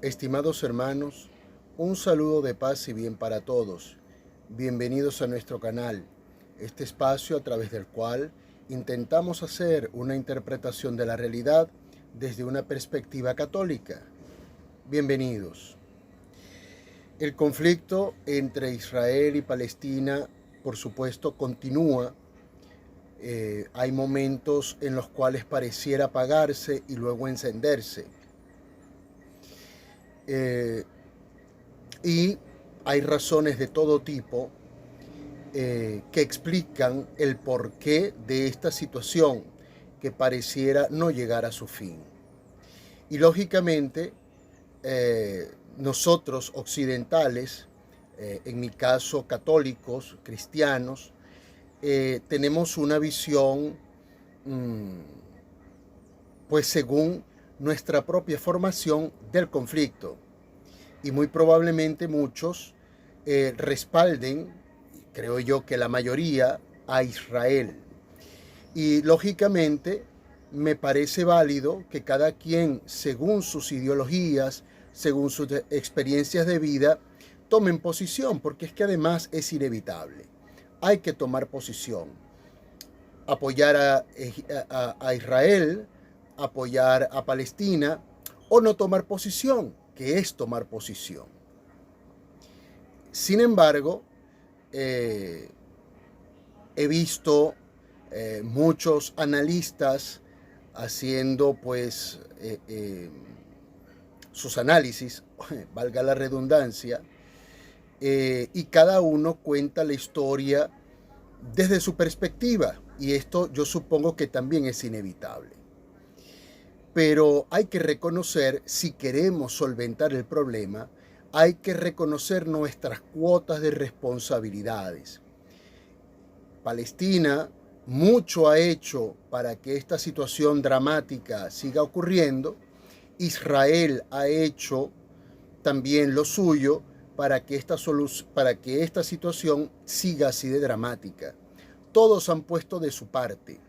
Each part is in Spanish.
Estimados hermanos, un saludo de paz y bien para todos. Bienvenidos a nuestro canal, este espacio a través del cual intentamos hacer una interpretación de la realidad desde una perspectiva católica. Bienvenidos. El conflicto entre Israel y Palestina, por supuesto, continúa. Hay momentos en los cuales pareciera apagarse y luego encenderse. Y hay razones de todo tipo que explican el porqué de esta situación que pareciera no llegar a su fin. Y lógicamente, nosotros occidentales, en mi caso católicos, cristianos, tenemos una visión pues según nuestra propia formación del conflicto. Y muy probablemente muchos respalden, creo yo que la mayoría, a Israel. Y lógicamente me parece válido que cada quien, según sus ideologías, según sus experiencias de vida, tomen posición, porque es que además es inevitable. Hay que tomar posición. Apoyar a Israel, apoyar a Palestina, o no tomar posición, que es tomar posición. Sin embargo, he visto muchos analistas haciendo pues sus análisis, valga la redundancia, y cada uno cuenta la historia desde su perspectiva, y esto yo supongo que también es inevitable. Pero hay que reconocer, si queremos solventar el problema, hay que reconocer nuestras cuotas de responsabilidades. Palestina mucho ha hecho para que esta situación dramática siga ocurriendo. Israel ha hecho también lo suyo para que esta situación siga así de dramática. Todos han puesto de su parte.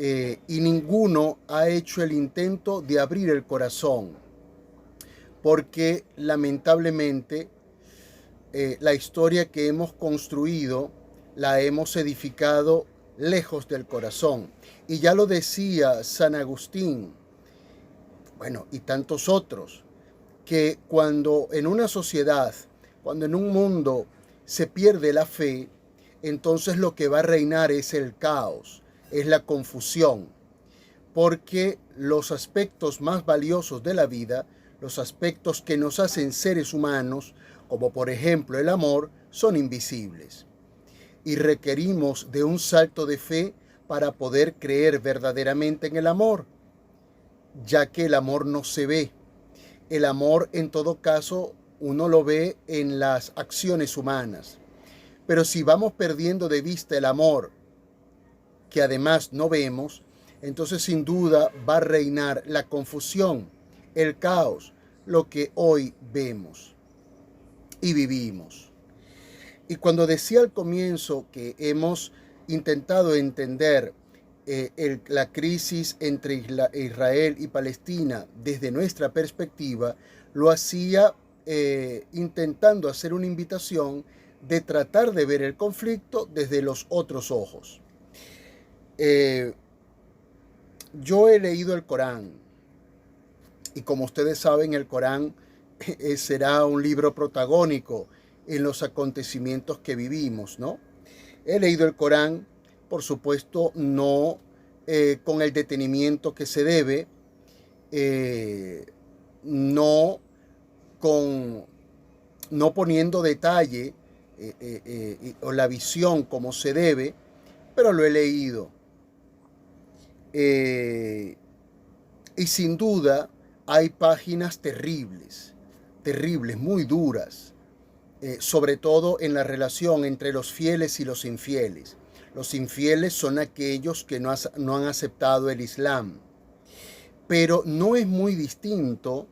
Y ninguno ha hecho el intento de abrir el corazón, porque lamentablemente la historia que hemos construido la hemos edificado lejos del corazón. Y ya lo decía San Agustín, bueno, y tantos otros, que cuando en una sociedad, cuando en un mundo se pierde la fe, entonces lo que va a reinar es el caos, es la confusión, porque los aspectos más valiosos de la vida, los aspectos que nos hacen seres humanos, como por ejemplo el amor, son invisibles. Y requerimos de un salto de fe para poder creer verdaderamente en el amor, ya que el amor no se ve. El amor, en todo caso, uno lo ve en las acciones humanas. Pero si vamos perdiendo de vista el amor, que además no vemos, entonces sin duda va a reinar la confusión, el caos, lo que hoy vemos y vivimos. Y cuando decía al comienzo que hemos intentado entender la crisis entre Israel y Palestina desde nuestra perspectiva, lo hacía intentando hacer una invitación de tratar de ver el conflicto desde los otros ojos. Yo he leído el Corán y como ustedes saben, el Corán será un libro protagónico en los acontecimientos que vivimos, ¿no? He leído el Corán, por supuesto, no con el detenimiento que se debe, no poniendo detalle o la visión como se debe, pero lo he leído. Y sin duda hay páginas terribles, muy duras, sobre todo en la relación entre los fieles y los infieles. Los infieles son aquellos que no han aceptado el Islam. Pero no es muy distinto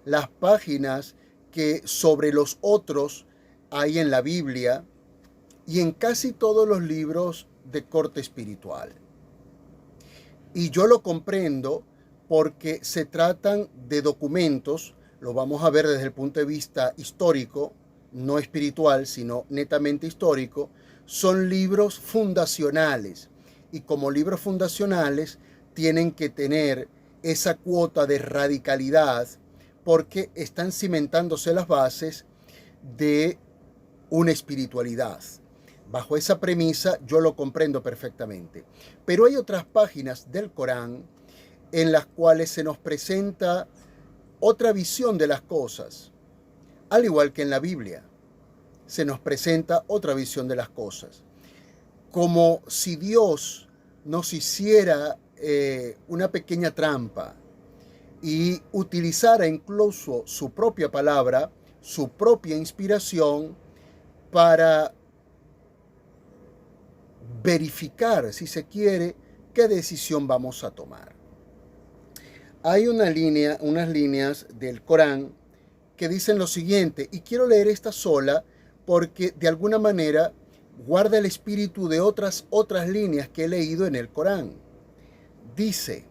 las páginas que sobre los otros hay en la Biblia y en casi todos los libros de corte espiritual. Y yo lo comprendo porque se tratan de documentos lo vamos a ver desde el punto de vista histórico, no espiritual, sino netamente histórico, son libros fundacionales. Y como libros fundacionales tienen que tener esa cuota de radicalidad porque están cimentándose las bases de una espiritualidad. Bajo esa premisa yo lo comprendo perfectamente. Pero hay otras páginas del Corán en las cuales se nos presenta otra visión de las cosas, al igual que en la Biblia se nos presenta otra visión de las cosas, como si Dios nos hiciera una pequeña trampa y utilizara incluso su propia palabra, su propia inspiración para verificar, si se quiere, qué decisión vamos a tomar. Hay unas líneas del Corán que dicen lo siguiente, y quiero leer esta sola porque de alguna manera guarda el espíritu de otras líneas que he leído en el Corán. Dice: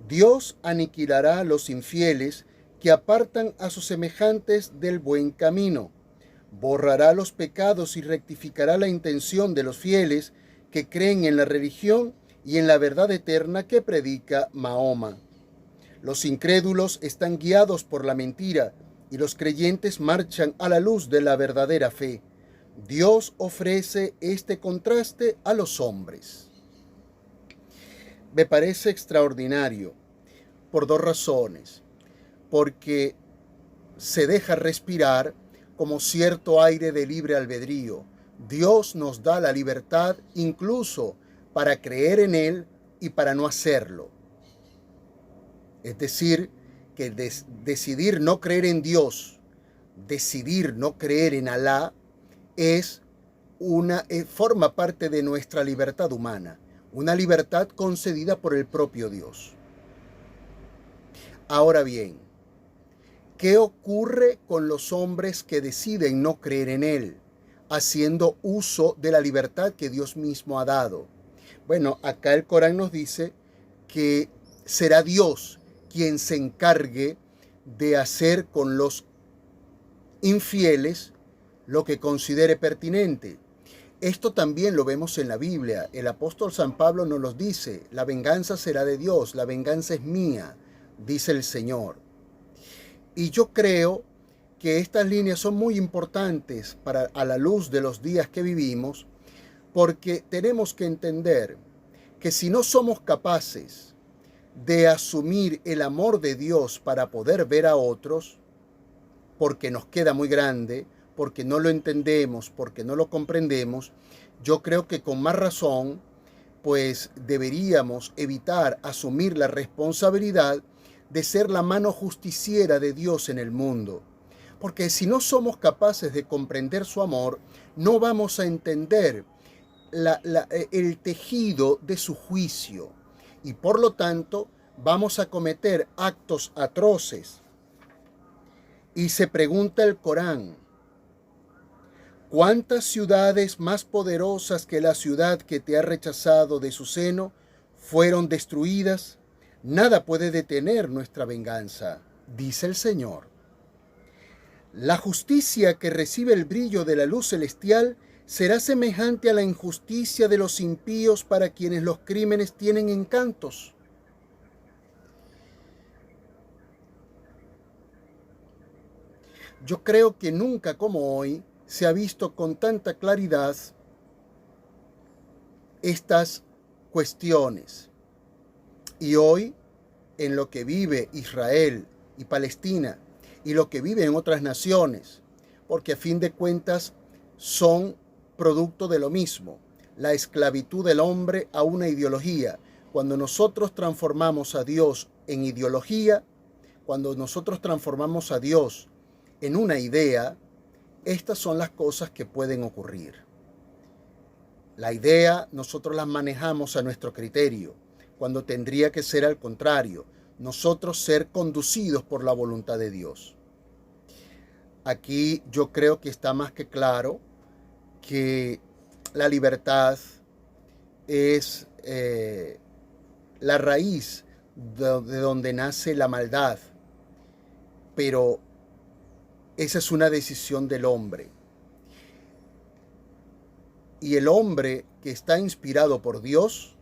Dios aniquilará a los infieles que apartan a sus semejantes del buen camino. Borrará los pecados y rectificará la intención de los fieles que creen en la religión y en la verdad eterna que predica Mahoma. Los incrédulos están guiados por la mentira y los creyentes marchan a la luz de la verdadera fe. Dios ofrece este contraste a los hombres. Me parece extraordinario por dos razones. Porque se deja respirar como cierto aire de libre albedrío. Dios nos da la libertad incluso para creer en Él y para no hacerlo. Es decir, que decidir no creer en Dios, decidir no creer en Alá, forma parte de nuestra libertad humana, una libertad concedida por el propio Dios. Ahora bien, ¿qué ocurre con los hombres que deciden no creer en Él, haciendo uso de la libertad que Dios mismo ha dado? Bueno, acá el Corán nos dice que será Dios quien se encargue de hacer con los infieles lo que considere pertinente. Esto también lo vemos en la Biblia. El apóstol San Pablo nos lo dice: la venganza será de Dios, la venganza es mía, dice el Señor. Y yo creo que estas líneas son muy importantes a la luz de los días que vivimos, porque tenemos que entender que si no somos capaces de asumir el amor de Dios para poder ver a otros, porque nos queda muy grande, porque no lo entendemos, porque no lo comprendemos, yo creo que con más razón, pues deberíamos evitar asumir la responsabilidad de ser la mano justiciera de Dios en el mundo. Porque si no somos capaces de comprender su amor, no vamos a entender el tejido de su juicio. Y por lo tanto, vamos a cometer actos atroces. Y se pregunta el Corán: ¿cuántas ciudades más poderosas que la ciudad que te ha rechazado de su seno fueron destruidas? Nada puede detener nuestra venganza, dice el Señor. La justicia que recibe el brillo de la luz celestial será semejante a la injusticia de los impíos para quienes los crímenes tienen encantos. Yo creo que nunca como hoy se ha visto con tanta claridad estas cuestiones. Y hoy, en lo que vive Israel y Palestina y lo que vive en otras naciones, porque a fin de cuentas son producto de lo mismo, la esclavitud del hombre a una ideología. Cuando nosotros transformamos a Dios en ideología, cuando nosotros transformamos a Dios en una idea, estas son las cosas que pueden ocurrir. La idea nosotros la manejamos a nuestro criterio, cuando tendría que ser al contrario, nosotros ser conducidos por la voluntad de Dios. Aquí yo creo que está más que claro que la libertad es la raíz de donde nace la maldad. pero esa es una decisión del hombre. Y el hombre que está inspirado por Dios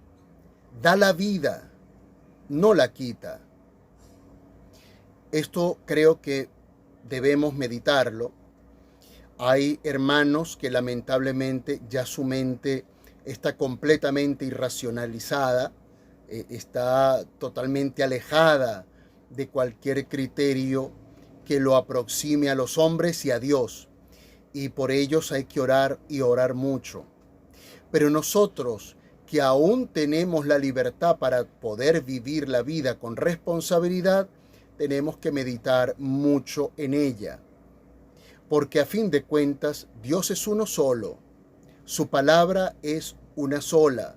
da la vida, no la quita. Esto creo que debemos meditarlo. Hay hermanos que lamentablemente ya su mente está completamente irracionalizada, está totalmente alejada de cualquier criterio que lo aproxime a los hombres y a Dios. Y por ellos hay que orar y orar mucho. Pero nosotros, que aún tenemos la libertad para poder vivir la vida con responsabilidad, tenemos que meditar mucho en ella. Porque a fin de cuentas, Dios es uno solo. Su palabra es una sola.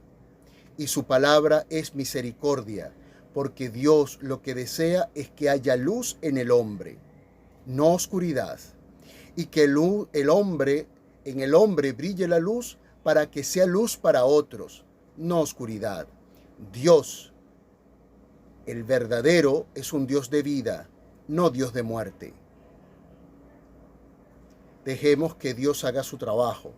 Y su palabra es misericordia. Porque Dios lo que desea es que haya luz en el hombre, no oscuridad. Y que en el hombre brille la luz para que sea luz para otros, no oscuridad. Dios, el verdadero, es un Dios de vida, no Dios de muerte. Dejemos que Dios haga su trabajo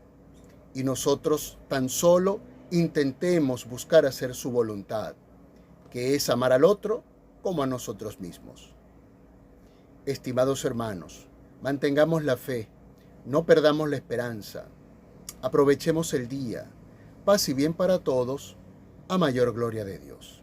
y nosotros tan solo intentemos buscar hacer su voluntad, que es amar al otro como a nosotros mismos. Estimados hermanos, mantengamos la fe, no perdamos la esperanza, aprovechemos el día, paz y bien para todos, a mayor gloria de Dios.